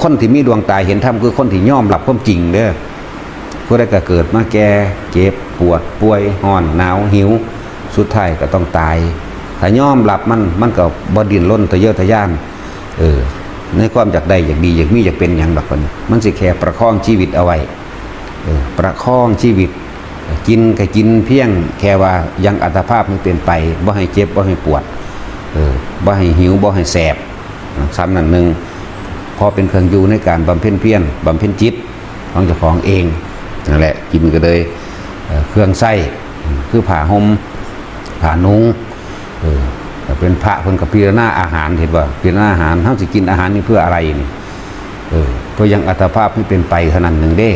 คนที่มีดวงตาเห็นธรรมคือคนที่ยอมรับความจริงเด้อผู้ใดก็เกิดมาแก่เจ็บปวดป่วยห้อนหนาวหิวสุดท้ายก็ต้องตายถ้ายอมรับมันก็บ่ดิ้นรนทะเยอทะยานในความอยากได้อยากดีอยากมีอยากเป็นอย่างดอกมันสิแค่ประคองชีวิตเอาไว้ประคองชีวิตกินก็กินเพียงแค่ว่ายังอัตภาพมันเปลี่ยนไปบ่ให้เจ็บบ่ให้ปวดบ่ให้หิวบ่ให้แสบซ้ำนั่นหนึ่งพอเป็นเครื่องอยู่ในการบำเพ็ญเพียรบำเพ็ญจิตของเจ้าของเองนั่นแหละกินก็เลยเครื่องไส้คือผ้าห่มผ้านุ่งเป็นพระเพิ่นกับพิจารณาอาหารเห็นว่าพิจารณาอาหารเฮาสิกินอาหารนี่เพื่ออะไรนี่เพื่อยังอัตภาพที่เป็นไปเท่านั้นหนึ่งเด้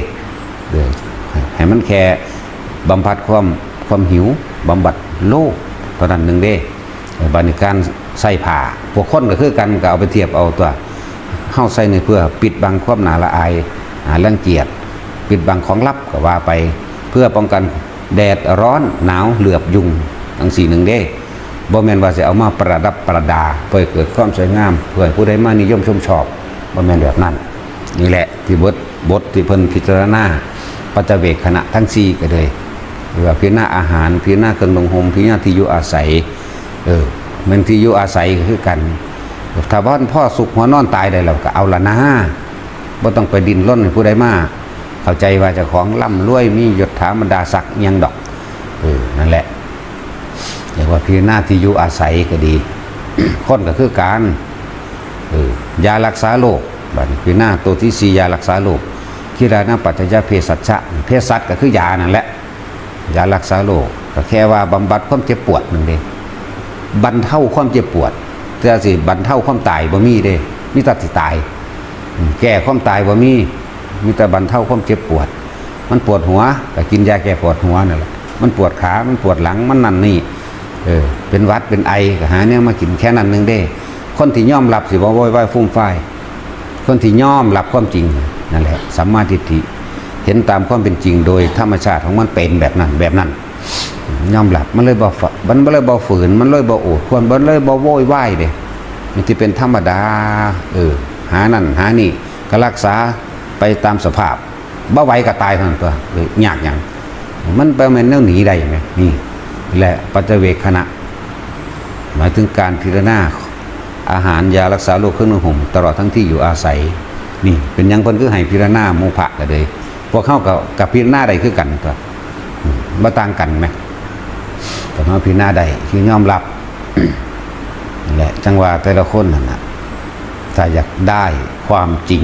ให้มันแค่บำบัดความหิวบำบัดโรคเท่านั้นหนึ่งเด้บริการใส่ผ้าพวกคนก็คือกันก็เอาไปเทียบเอาตัวเฮาใส่ในเพื่อปิดบังความหนาละอายรังเกียจปิดบังของลับก็ว่าไปเพื่อป้องกันแดดร้อนหนาวเหลือบยุงทั้ง4หนึ่งเด้บ่แม่นว่าจะเอามาประดับประดาเพื่อเกิดความสวยงามเพื่อผู้ใดมานิยมชมชอบบ่แม่นแบบนั้นนี่แหละที่บทที่เพิ่นพิจารณาปัจเจเวกขณะทั้ง4ก็เลยว่าพิจารณาอาหารพิจารณาเครื่องนุ่งห่มพิจารณาที่อยู่อาศัยมันที่อยู่อาศัยคือกันถ้าว่าพ่อสุขหัวนอนตายได้แล้วก็เอาละนะบ่ต้องไปดิ้นรนให้ผู้ใดมาเข้าใจว่าเจ้าของร่ำรวยมียศถาบรรดาศักดิ์ยังดอกนั่นแหละเรียกว่าพิจารณาที่อยู่อาศัยก็ดี คนก็คือการยารักษาโรคบัดพิจารณาตัวที่4ยารักษาโรคคิรานะปัจจยเภสัชะเภสัชก็คือยานั่นแหละยารักษาโรคก็แค่ว่าบำบัดความเจ็บปวดนั่นเองบรรเทาความเจ็บปวดแต่สิบรรเทาความตายบ่มีเด้มีแต่สิตายแก้ความตายบ่มีแต่บรรเทาความเจ็บปวดมันปวดหัวก็กินยาแก้ปวดหัวนั่นแหละมันปวดขามันปวดหลังมันนั่นนี่เป็นหวัดเป็นไอก็หาเนี่ยมากินแค่นั้นนึงเด้คนที่ยอมรับสิบ่โวยวายฟุ้มฟ่ายคนที่ยอมรับความจริงนั่นแหละสัมมาทิฏฐิเห็นตามความเป็นจริงโดยธรรมชาติของมันเป็นแบบนั้นยอมรับมันเลยบ่ฝืนมันเลยบ่โอดควรมันเลยบ่โวยวายเด้มันที่เป็นธรรมดาหานั่นหานี่ก็รักษาไปตามสภาพบ่ไหวก็ตายเท่านั้นตัวยากหยังมันไปมันแนวหนีได้ไหมนี่แหละปัจเจเวกขณะหมายถึงการพิจารณาอาหารยารักษาโรคเครื่องนุ่งห่มตลอดทั้งที่อยู่อาศัยนี่เป็นยังเพิ่นคือให้พิจารณาโมภะก็เลยพวกเขากับพิจารณาได้คือกันตัวบ่ต่างกันไหมแต่ว่าพิจารณาได้คือยอมรับ นี่แหละจังหวะแต่ละคนนั่นน่ะถ้าอยากได้ความจริง